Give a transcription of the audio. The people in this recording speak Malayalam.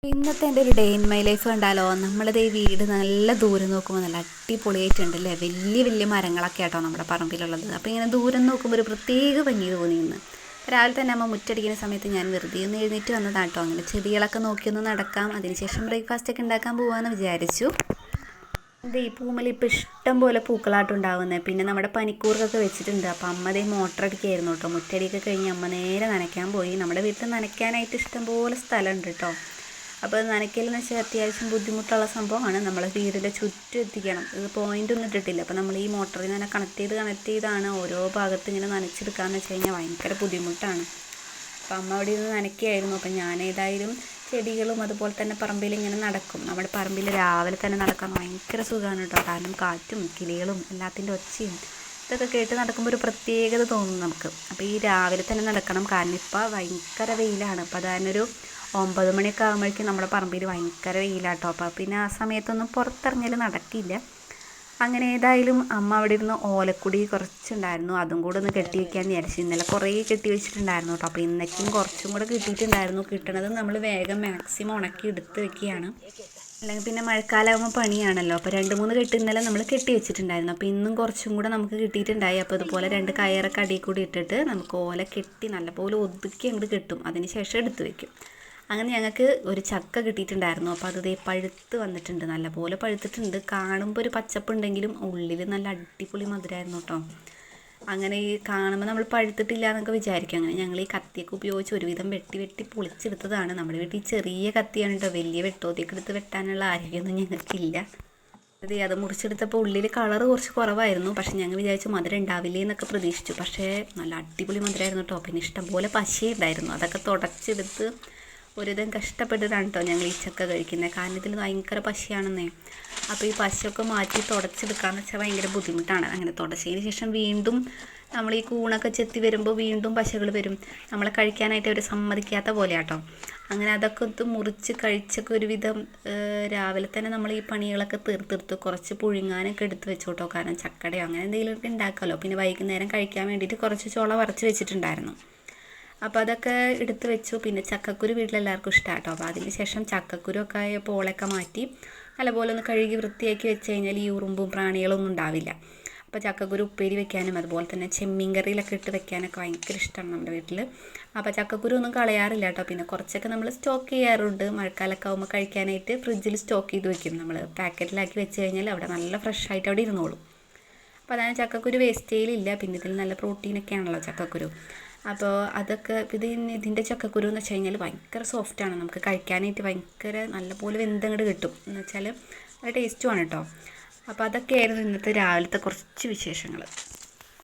ഇന്നത്തെ എൻ്റെ ഒരു ഡേ ഇൻ മൈ ലൈഫ് കണ്ടാലോ. നമ്മളിത് ഈ വീട് നല്ല ദൂരം നോക്കുമ്പോൾ നല്ല അടിപൊളിയായിട്ടുണ്ടല്ലേ. വലിയ വലിയ മരങ്ങളൊക്കെ ആട്ടോ നമ്മുടെ പറമ്പിലുള്ളത്. അപ്പോൾ ഇങ്ങനെ ദൂരം നോക്കുമ്പോൾ ഒരു പ്രത്യേക ഭംഗി തോന്നി ഇന്ന്. രാവിലെ തന്നെ അമ്മ മുറ്റടിക്കുന്ന സമയത്ത് ഞാൻ വെറുതെ ഒന്ന് എഴുന്നേറ്റ് വന്നതാട്ടോ. അങ്ങനെ ചെടികളൊക്കെ നോക്കിയൊന്ന് നടക്കാം, അതിനുശേഷം ബ്രേക്ക്ഫാസ്റ്റൊക്കെ ഉണ്ടാക്കാൻ പോകാമെന്ന് വിചാരിച്ചു. എൻ്റെ ഈ പൂമൽ ഇപ്പോൾ ഇഷ്ടം പോലെ പൂക്കളായിട്ടുണ്ടാവുന്നത്. പിന്നെ നമ്മുടെ പനിക്കൂർക്കൊക്കെ വെച്ചിട്ടുണ്ട്. അപ്പോൾ അമ്മ അതേ മോട്ടർ അടിക്കുകയായിരുന്നു കേട്ടോ. മുറ്റടിയൊക്കെ കഴിഞ്ഞ് അമ്മ നേരെ നനയ്ക്കാൻ പോയി. നമ്മുടെ വീട്ടിൽ നനയ്ക്കാനായിട്ട് ഇഷ്ടം പോലെ സ്ഥലമുണ്ട് കേട്ടോ. അപ്പോൾ നനയ്ക്കലെന്ന് വെച്ചാൽ അത്യാവശ്യം ബുദ്ധിമുട്ടുള്ള സംഭവമാണ്. നമ്മൾ വീടിൻ്റെ ചുറ്റും എത്തിക്കണം. ഇത് പോയിൻ്റൊന്നും ഇട്ടിട്ടില്ല. അപ്പോൾ നമ്മൾ ഈ മോട്ടറിൽ തന്നെ കണക്ട് ചെയ്താണ് ഓരോ ഭാഗത്ത് ഇങ്ങനെ നനച്ചെടുക്കാമെന്ന് വെച്ച് കഴിഞ്ഞാൽ ഭയങ്കര ബുദ്ധിമുട്ടാണ്. അപ്പോൾ അമ്മ അവിടെ ഇരുന്ന് നനയ്ക്കുകയായിരുന്നു. അപ്പം ഞാൻ ഏതായാലും ചെടികളും അതുപോലെ തന്നെ പറമ്പിൽ ഇങ്ങനെ നടക്കും. നമ്മുടെ പറമ്പിൽ രാവിലെ തന്നെ നടക്കാൻ ഭയങ്കര സുഖമാണ് കേട്ടോ. കാരണം കാറ്റും കിളികളും എല്ലാത്തിൻ്റെ ഒച്ചയും ഇതൊക്കെ കേട്ട് നടക്കുമ്പോൾ ഒരു പ്രത്യേകത തോന്നും നമുക്ക്. അപ്പോൾ ഈ രാവിലെ തന്നെ നടക്കണം, കാരണം ഇപ്പോൾ ഭയങ്കര വെയിലാണ്. അപ്പോൾ അതിനൊരു 9 മണിയൊക്കെ ആകുമ്പോഴേക്കും നമ്മുടെ പറമ്പിൽ ഭയങ്കര വെയിലാട്ടോ. അപ്പോൾ പിന്നെ ആ സമയത്തൊന്നും പുറത്തിറങ്ങൽ നടക്കില്ല. അങ്ങനെ ഏതായാലും അമ്മ അവിടെ ഇരുന്ന് ഓലക്കുടി കുറച്ചുണ്ടായിരുന്നു, അതും കൂടെ ഒന്ന് കെട്ടി വയ്ക്കാമെന്ന് വിചാരിച്ചു. ഇന്നലെ കുറേ കെട്ടി വെച്ചിട്ടുണ്ടായിരുന്നു കേട്ടോ. അപ്പോൾ ഇന്നേക്കും കുറച്ചും കൂടെ കിട്ടിയിട്ടുണ്ടായിരുന്നു. കിട്ടണത് നമ്മൾ വേഗം മാക്സിമം ഉണക്കി എടുത്ത് വെക്കുകയാണ്. അല്ലെങ്കിൽ പിന്നെ മഴക്കാലമാകുമ്പോൾ പണിയാണല്ലോ. അപ്പോൾ 2-3 കെട്ട് ഇന്നലെ നമ്മൾ കെട്ടി വെച്ചിട്ടുണ്ടായിരുന്നു. അപ്പോൾ ഇന്നും കുറച്ചും കൂടെ നമുക്ക് കിട്ടിയിട്ടുണ്ടായി. അപ്പോൾ ഇതുപോലെ 2 കയറൊക്കെ അടിയിൽ കൂടി ഇട്ടിട്ട് നമുക്ക് ഓല കെട്ടി നല്ലപോലെ ഒതുക്കി അങ്ങോട്ട് കെട്ടും, അതിന് ശേഷം എടുത്ത് വെക്കും. അങ്ങനെ ഞങ്ങൾക്ക് ഒരു ചക്ക കിട്ടിയിട്ടുണ്ടായിരുന്നു. അപ്പോൾ അത് പഴുത്ത് വന്നിട്ടുണ്ട്, നല്ലപോലെ പഴുത്തിട്ടുണ്ട്. കാണുമ്പോൾ ഒരു പച്ചപ്പുണ്ടെങ്കിലും ഉള്ളിൽ നല്ല അടിപൊളി മധുരമായിരുന്നു കേട്ടോ. അങ്ങനെ ഈ കാണുമ്പോൾ നമ്മൾ പഴുത്തിട്ടില്ല എന്നൊക്കെ വിചാരിക്കും. അങ്ങനെ ഞങ്ങൾ ഈ കത്തിയൊക്കെ ഉപയോഗിച്ച് ഒരുവിധം വെട്ടി പൊളിച്ചെടുത്തതാണ്. നമ്മുടെ വീട്ടിൽ ചെറിയ കത്തിയാണ് കേട്ടോ. വലിയ വെട്ടോതിയൊക്കെ എടുത്ത് വെട്ടാനുള്ള ആരോഗ്യമൊന്നും ഞങ്ങൾക്കില്ല. അത് മുറിച്ചെടുത്തപ്പോൾ ഉള്ളിൽ കളറ് കുറച്ച് കുറവായിരുന്നു. പക്ഷേ ഞങ്ങൾ വിചാരിച്ചു മധുരം ഉണ്ടാവില്ലേ എന്നൊക്കെ പ്രതീക്ഷിച്ചു. പക്ഷേ നല്ല അടിപൊളി മധുരമായിരുന്നു കേട്ടോ. പിന്നെ ഇഷ്ടംപോലെ പശയുണ്ടായിരുന്നു, അതൊക്കെ തുടച്ചെടുത്ത് ഒരുവിധം കഷ്ടപ്പെട്ടിട്ടാണ് കേട്ടോ ഞങ്ങൾ ഈ ചക്ക കഴിക്കുന്നത്. കാരണം ഇതിൽ ഭയങ്കര പശയാണെന്നേ. അപ്പോൾ ഈ പശയൊക്കെ മാറ്റി തുടച്ചെടുക്കാമെന്ന് വെച്ചാൽ ഭയങ്കര ബുദ്ധിമുട്ടാണ്. അങ്ങനെ തുടച്ചതിന് ശേഷം വീണ്ടും നമ്മൾ ഈ കൂണൊക്കെ ചെത്തി വരുമ്പോൾ വീണ്ടും പശകൾ വരും. നമ്മളെ കഴിക്കാനായിട്ട് അവർ സമ്മതിക്കാത്ത പോലെ കേട്ടോ. അങ്ങനെ അതൊക്കെ ഒന്ന് മുറിച്ച് കഴിച്ചൊക്കെ ഒരുവിധം രാവിലെ തന്നെ നമ്മൾ ഈ പണികളൊക്കെ തീർത്തെടുത്ത് കുറച്ച് പുഴുങ്ങാനൊക്കെ എടുത്ത് വെച്ചു കേട്ടോ. കാരണം ചക്കടയോ അങ്ങനെ എന്തെങ്കിലുമൊക്കെ ഉണ്ടാക്കാമല്ലോ. പിന്നെ വൈകുന്നേരം കഴിക്കാൻ വേണ്ടിയിട്ട് കുറച്ച് ചോള വറച്ച് വെച്ചിട്ടുണ്ടായിരുന്നു. അപ്പോൾ അതൊക്കെ എടുത്ത് വെച്ചു. പിന്നെ ചക്കക്കുരു വീട്ടിലെല്ലാവർക്കും ഇഷ്ടമാണ് കേട്ടോ. അപ്പോൾ അതിന് ശേഷം ചക്കക്കുരുവൊക്കെ പോളൊക്കെ മാറ്റി നല്ലപോലെ ഒന്ന് കഴുകി വൃത്തിയാക്കി വെച്ച് കഴിഞ്ഞാൽ ഈ ഉറുമ്പും പ്രാണികളൊന്നും ഉണ്ടാവില്ല. അപ്പോൾ ചക്കക്കുരു ഉപ്പേരി വെക്കാനും അതുപോലെ തന്നെ ചെമ്മീൻ കറിയിലൊക്കെ ഇട്ട് വെക്കാനൊക്കെ ഭയങ്കര ഇഷ്ടമാണ് നമ്മുടെ വീട്ടിൽ. അപ്പോൾ ചക്കക്കുരു ഒന്നും കളയാറില്ല കേട്ടോ. പിന്നെ കുറച്ചൊക്കെ നമ്മൾ സ്റ്റോക്ക് ചെയ്യാറുണ്ട്. മഴക്കാലമൊക്കെ ആകുമ്പോൾ കഴിക്കാനായിട്ട് ഫ്രിഡ്ജിൽ സ്റ്റോക്ക് ചെയ്ത് വെക്കും. നമ്മൾ പാക്കറ്റിലാക്കി വെച്ച് കഴിഞ്ഞാൽ അവിടെ നല്ല ഫ്രഷായിട്ട് അവിടെ ഇരുന്നോളും. അപ്പോൾ അതാണ് ചക്കക്കുരു വേസ്റ്റ് ചെയ്യലില്ല. പിന്നെ ഇതിൽ നല്ല പ്രോട്ടീനൊക്കെ ആണല്ലോ ചക്കക്കുരു. അപ്പോൾ അതൊക്കെ ഇതിൻ്റെ ചക്കക്കുരു എന്ന് വെച്ച് കഴിഞ്ഞാൽ ഭയങ്കര സോഫ്റ്റാണ്. നമുക്ക് കഴിക്കാനായിട്ട് ഭയങ്കര നല്ലപോലെ വെന്തങ്ങട് കിട്ടും. എന്ന് വെച്ചാൽ നല്ല ടേസ്റ്റുമാണ് കേട്ടോ. അപ്പോൾ അതൊക്കെയായിരുന്നു ഇന്നത്തെ രാവിലത്തെ കുറച്ച് വിശേഷങ്ങൾ.